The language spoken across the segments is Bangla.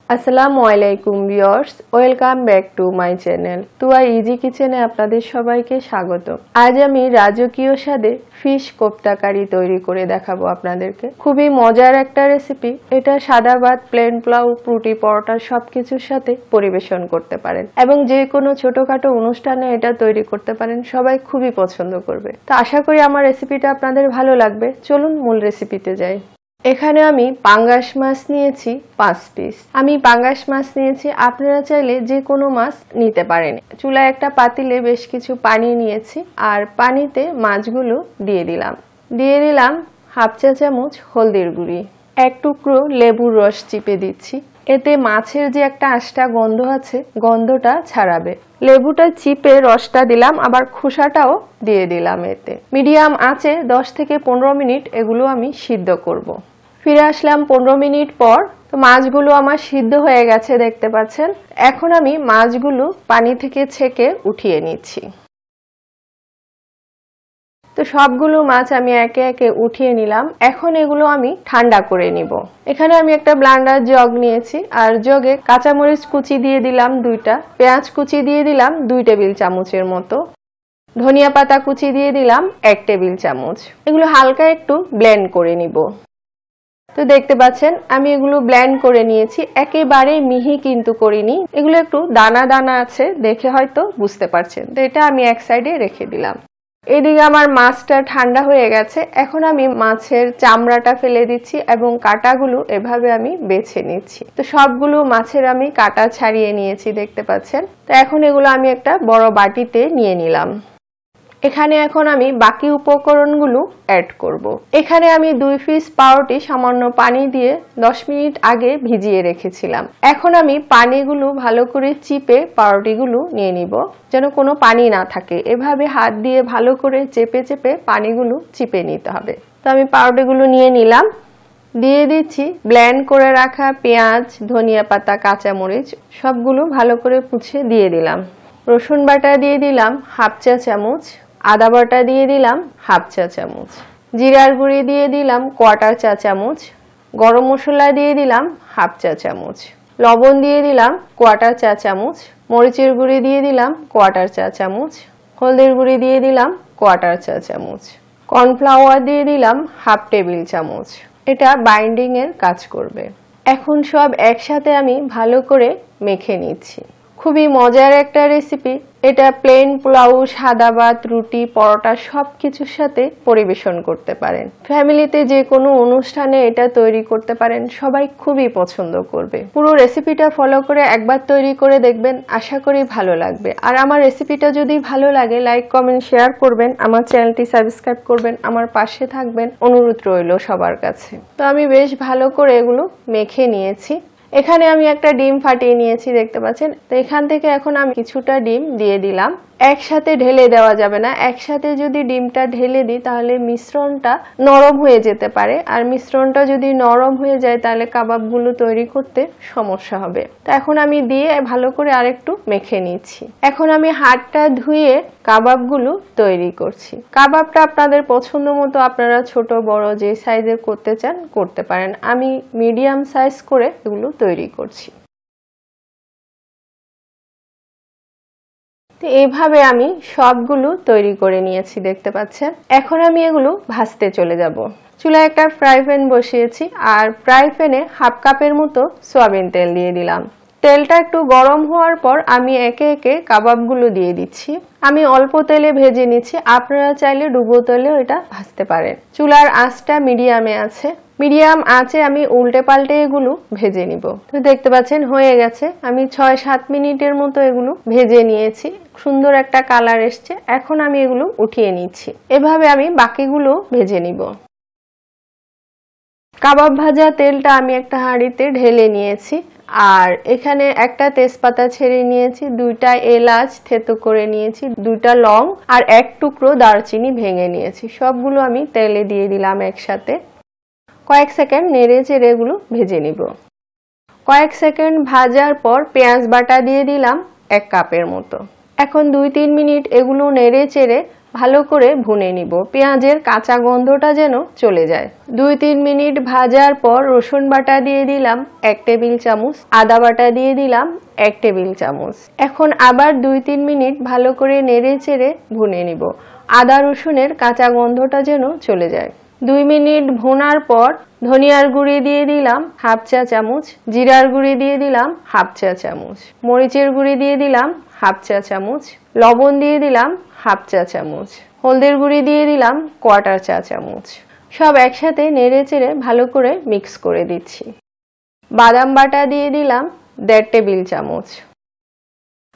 আসসালামু আলাইকুম viewers, welcome back to my channel Tuya easy কিচেনে আপনাদের সবাইকে স্বাগত। আজ আমি রাজকীয় স্বাদে ফিশ কোপ্তা কারি তৈরি করে দেখাবো আপনাদেরকে। খুবই মজার একটা রেসিপি। এটা সাদা ভাত, প্লেন পোলাও, রুটি, পরোটা সবকিছুর সাথে পরিবেশন করতে পারেন এবং যে কোনো ছোটখাটো অনুষ্ঠানে এটা তৈরি করতে পারেন। সবাই খুবই পছন্দ করবে। তো আশা করি আমার রেসিপিটা আপনাদের ভালো লাগবে। চলুন মূল রেসিপিতে যাই। এখানে আমি পাঙ্গাস মাছ নিয়েছি 5 পিস। আমি পাঙ্গাস মাছ নিয়েছি, আপনারা চাইলে যে কোনো মাছ নিতে পারেন। চুলায় একটা পাতিলে বেশ কিছু পানি নিয়েছি আর পানিতে মাছগুলো দিয়ে দিলাম হাফ চা চামচ হলদির গুঁড়ি, এক টুকরো লেবুর রস চিপে দিচ্ছি। এতে মাছের যে একটা আষ্টা গন্ধ আছে, গন্ধটা ছাড়াবে। লেবুটা চিপে রসটা দিলাম, আবার খোসাটাও দিয়ে দিলাম। এতে মিডিয়াম আঁচে 10 থেকে 15 মিনিট এগুলো আমি সিদ্ধ করব। ফিরে আসলাম 15 মিনিট পর। তো মাছগুলো আমার সিদ্ধ হয়ে গেছে দেখতে পাচ্ছেন। এখন আমি মাছগুলো পানি থেকে ছেঁকে উঠিয়ে নিচ্ছি। তো সবগুলো মাছ আমি একে একে উঠিয়ে নিলাম। এখন এগুলো আমি ঠান্ডা করে নিব। এখানে আমি একটা ব্লেন্ডার জগ নিয়েছি আর জগে কাঁচামরিচ কুচি দিয়ে দিলাম 2টা, পেঁয়াজ কুচি দিয়ে দিলাম 2 টেবিল চামচের মতো, ধনিয়া পাতা কুচি দিয়ে দিলাম 1 টেবিল চামচ। এগুলো হালকা একটু ব্লেন্ড করে নিব। তো দেখতে পাচ্ছেন আমি এগুলো ব্লেন্ড করে নিয়েছি। একেবারে মিহি কিন্তু করিনি, এগুলো একটু দানা দানা আছে, দেখে হয়তো বুঝতে পারছেন। তো এটা আমি এক সাইডে রেখে দিলাম। এদিকে আমার মাছটা ঠান্ডা হয়ে গেছে। এখন আমি মাছের চামড়াটা ফেলে দিচ্ছি এবং কাঁটাগুলো এভাবে আমি বেছে নিচ্ছি। তো সবগুলো মাছের আমি কাঁটা ছাড়িয়ে নিয়েছি দেখতে পাচ্ছেন। তো এখন এগুলো আমি একটা বড় বাটিতে নিয়ে নিলাম। এখানে এখন আমি বাকি উপকরণগুলো অ্যাড করব। এখানে আমি 2 পিস পাউরুটি সামান্য পানি দিয়ে 10 মিনিট আগে ভিজিয়ে রেখেছিলাম। এখন আমি পানিগুলো ভালো করে চিপে পাউরুটিগুলো নিয়ে নিব, যেন কোনো পানি না থাকে। এভাবে হাত দিয়ে ভালো করে চেপে চেপে পানিগুলো চিপে নিতে হবে। তো আমি পাউরুটিগুলো নিয়ে নিলাম। দিয়ে দিচ্ছি ব্লেন্ড করে রাখা পেঁয়াজ, ধনিয়া পাতা, কাঁচামরিচ সবগুলো ভালো করে মুছে দিয়ে দিলাম। রসুন বাটা দিয়ে দিলাম হাফ চা চামচ, আদা বাটা দিয়ে দিলাম হাফ চা চামচ, জিরার গুঁড়ি দিয়ে দিলাম 1/4 চা চামচ, গরম মশলা দিয়ে দিলাম হাফ চা চামচ, লবণ দিয়ে দিলাম 1/4 চা চামচ, মরিচের গুঁড়ি দিয়ে দিলাম 1/4 চা চামচ, হলদির গুঁড়ি দিয়ে দিলাম 1/4 চা চামচ, কর্নফ্লাওয়ার দিয়ে দিলাম হাফ টেবিল চামচ। এটা বাইন্ডিং এর কাজ করবে। এখন সব একসাথে আমি ভালো করে মেখে নিচ্ছি। খুবই মজার একটা রেসিপি। এটা প্লেন পোলাও, সাদা ভাত, রুটি, পরোটা সবকিছুর সাথে পরিবেশন করতে পারেন। ফ্যামিলিতে যে কোনো অনুষ্ঠানে এটা তৈরি করতে পারেন, সবাই খুবই পছন্দ করবে। পুরো রেসিপিটা ফলো করে একবার তৈরি করে দেখবেন, আশা করি ভালো লাগবে। আর আমার রেসিপিটা যদি ভালো লাগে লাইক, কমেন্ট, শেয়ার করবেন, আমার চ্যানেলটি সাবস্ক্রাইব করবেন, আমার পাশে থাকবেন, অনুরোধ রইল সবার কাছে। তো আমি বেশ ভালো করে এগুলো মেখে নিয়েছি। এখানে আমি একটা ডিম ফাটিয়ে নিয়েছি দেখতে পাচ্ছেন। তো এখান থেকে এখন আমি কিছুটা ডিম দিয়ে দিলাম। একসাথে ঢেলে দেওয়া যাবে না। একসাথে যদি ডিমটা ঢেলে দিই তাহলে মিশ্রণটা নরম হয়ে যেতে পারে, আর মিশ্রণটা যদি নরম হয়ে যায় তাহলে কাবাবগুলো তৈরি করতে সমস্যা হবে। তো এখন আমি দিয়ে ভালো করে আরেকটু মেখে নিচ্ছি। এখন আমি হাতটা ধুয়ে কাবাবগুলো তৈরি করছি। কাবাবটা আপনাদের পছন্দ মতো আপনারা ছোট বড় যে সাইজের করতে চান করতে পারেন। আমি মিডিয়াম সাইজ করে এগুলো তৈরি করছি। তো এইভাবে আমি সবগুলো তৈরি করে নিয়েছি দেখতে পাচ্ছেন। এখন আমি এগুলো ভাজতে চলে যাব। চুলায় একটা ফ্রাই প্যান বসিয়েছি আর ফ্রাই প্যানে হাফ কাপের মতো সয়াবিন তেল দিয়ে দিলাম। তেলটা একটু গরম হওয়ার পর আমি একে একে কাবাবগুলো দিয়ে দিচ্ছি। আমি অল্প তেলে ভেজে নিচ্ছি, আপনারা চাইলে ডুবো তেলেও এটা ভাজতে পারেন। চুলার আঁচটা মিডিয়ামে আছে। মিডিয়াম আঁচে আমি উল্টে পাল্টে এগুলো ভেজে নিব। তো দেখতে পাচ্ছেন হয়ে গেছে। আমি 6-7 মিনিটের মতো এগুলো ভেজে নিয়েছি। সুন্দর একটা কালার এসছে। এখন আমি এগুলো উঠিয়ে নিচ্ছি। এভাবে আমি বাকিগুলো ভেজে নিব। কাবাব ভাজা তেলটা আমি একটা হাঁড়িতে ঢেলে নিয়েছি আর এখানে একটা তেজপাতা ছেড়ে নিয়েছি, 2টা এলাচ থেতো করে নিয়েছি, 2টা লং আর 1 টুকরো দারচিনি ভেঙে নিয়েছি। সবগুলো আমি তেলে দিয়ে দিলাম একসাথে। কয়েক সেকেন্ড নেড়ে চেড়ে এগুলো ভেজে নিব। কয়েক সেকেন্ড ভাজার পর পেঁয়াজ বাটা দিয়ে দিলাম 1 কাপের মতো। এখন 2-3 মিনিট এগুলো নেড়ে চেড়ে ভালো করে ভুনে নিব, পেঁয়াজের কাঁচা গন্ধটা যেন চলে যায়। 2-3 মিনিট ভাজার পর রসুন বাটা দিয়ে দিলাম 1 টেবিল চামচ, আদা বাটা দিয়ে দিলাম 1 টেবিল চামচ। এখন আবার 2-3 মিনিট ভালো করে নেড়ে চেড়ে ভুনে নিব, আদা রসুনের কাঁচা গন্ধটা যেন চলে যায়। 2 মিনিট ভুনার পর ধনিয়ার গুঁড়ি দিয়ে দিলাম 1/2 চা চামচ, জিরার গুঁড়ি দিয়ে দিলাম 1/2 চা চামচ, মরিচের গুঁড়ি দিয়ে দিলাম 1/2 চা চামচ, লবণ দিয়ে দিলাম 1/2 চা চামচ, হলদের গুঁড়ি দিয়ে দিলাম 1/4 চা চামচ। সব একসাথে নেড়ে চেড়ে ভালো করে মিক্স করে দিচ্ছি। বাদাম বাটা দিয়ে দিলাম 1.5 টেবিল চামচ।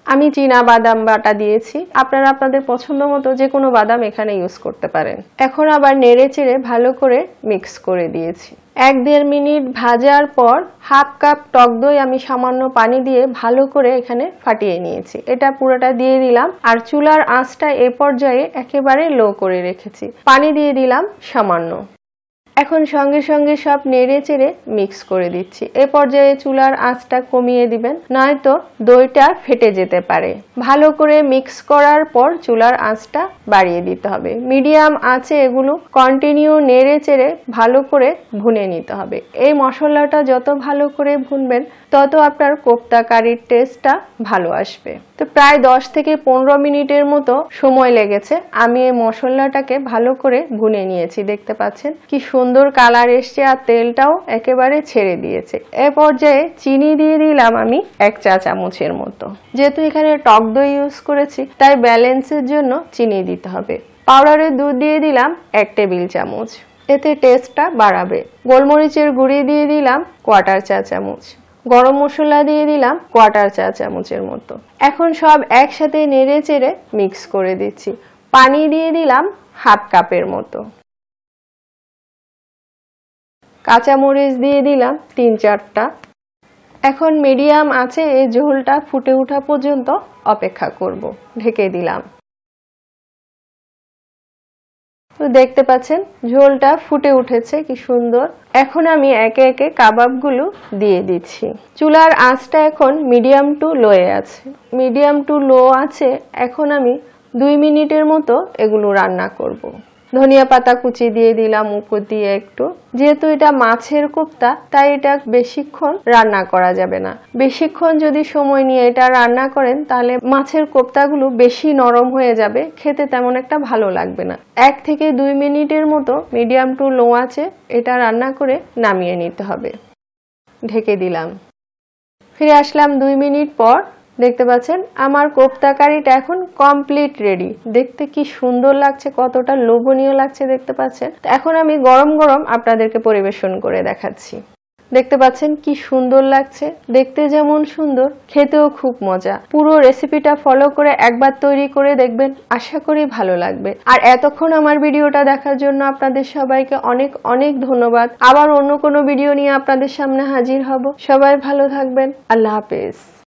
আমি চীনা বাদাম বাটা দিয়েছি, আপনারা আপনাদের পছন্দ মতো যে কোনো বাদাম এখানে ইউজ করতে পারেন। এখন আবার নেড়ে চেড়ে ভালো করে মিক্স করে দিয়েছি। 1-1.5 মিনিট ভাজার পর 1/2 কাপ টক দই আমি সামান্য পানি দিয়ে ভালো করে এখানে ফাটিয়ে নিয়েছি, এটা পুরোটা দিয়ে দিলাম। আর চুলার আঁচটা এ পর্যায়ে একেবারে লো করে রেখেছি, পানি দিয়ে দিলাম সামান্য। এখন সঙ্গে সঙ্গে সব নেড়ে চেড়ে মিক্স করে দিচ্ছি। এ পর্যায়ে চুলার আঁচটা কমিয়ে দিবেন, নয়তো দইটা ফেটে যেতে পারে। ভালো করে মিক্স করার পর চুলার আঁচটা বাড়িয়ে দিতে হবে, মিডিয়াম আঁচে এগুলো কন্টিনিউ নেড়ে চেড়ে ভালো করে ভুনে নিতে হবে। এই মশলাটা যত ভালো করে ভুনবেন তত আপনার কোপ্তা কারির টেস্টটা ভালো আসবে। তো প্রায় 10 থেকে 15 মিনিটের মতো সময় লেগেছে, আমি এই মশলাটাকে ভালো করে ভুনে নিয়েছি। দেখতে পাচ্ছেন কি সুন্দর কালার এসছে আর তেলটাও একেবারে ছেড়ে দিয়েছে। এ পর্যায়ে চিনি দিয়ে দিলাম আমি 1 চা চামচের মতো। যেহেতু এখানে টক দই ইউজ করেছি তাই ব্যালেন্সের জন্য চিনি দিতে হবে। পাউডারের দুধ দিয়ে দিলাম 1 টেবিল চামচ, এতে টেস্টটা বাড়াবে। গোলমরিচের গুঁড়ি দিয়ে দিলাম 1/4 চা চামচ, গরম মশলা দিয়ে দিলাম 1/4 চা চামচের মতো। এখন সব একসাথে নেড়ে চেড়ে মিক্স করে দিচ্ছি। পানি দিয়ে দিলাম 1/2 কাপের মতো, কাঁচামরিচ দিয়ে দিলাম 3-4টা। এখন মিডিয়াম আঁচে এই ঝোলটা ফুটে ওঠা পর্যন্ত অপেক্ষা করব, ঢেকে দিলাম। তো দেখতে পাচ্ছেন ঝোলটা ফুটে উঠেছে কি সুন্দর। এখন আমি একে একে কাবাবগুলো দিয়ে দিচ্ছি। চুলার আঁচটা এখন মিডিয়াম টু লোয়ে আছে, মিডিয়াম টু লো আছে। এখন আমি 2 মিনিটের মতো এগুলো রান্না করব। ধনিয়া পাতা কুচি দিয়ে দিলাম উপর দিয়ে একটু, যেহেতু এটা মাছের কোপ্তা তাই এটা বেশিক্ষণ রান্না করা যাবে না। বেশিক্ষণ যদি সময় নিয়ে এটা রান্না করেন তাহলে মাছের কোপ্তাগুলো বেশি নরম হয়ে যাবে, খেতে তেমন একটা ভালো লাগবে না। 1 থেকে 2 মিনিটের মতো মিডিয়াম টু লো আছে এটা রান্না করে নামিয়ে নিতে হবে। ঢেকে দিলাম, ফিরে আসলাম 2 মিনিট পর। দেখতে পাচ্ছেন আমার কোপ্তা কারিটা এখন কমপ্লিট রেডি। দেখতে কি সুন্দর লাগছে, কতটা লোভনীয় লাগছে দেখতে পাচ্ছেন। এখন আমি গরম গরম আপনাদেরকে পরিবেশন করে দেখাচ্ছি। দেখতে পাচ্ছেন কি সুন্দর লাগছে, দেখতে যেমন সুন্দর খেতেও খুব মজা। পুরো রেসিপিটা ফলো করে একবার তৈরি করে দেখবেন, আশা করি ভালো লাগবে। আর এতক্ষণ আমার ভিডিওটা দেখার জন্য আপনাদের সবাইকে অনেক অনেক ধন্যবাদ। আবার অন্য কোনো ভিডিও নিয়ে আপনাদের সামনে হাজির হব। সবাই ভালো থাকবেন, আল্লাহ হাফেজ।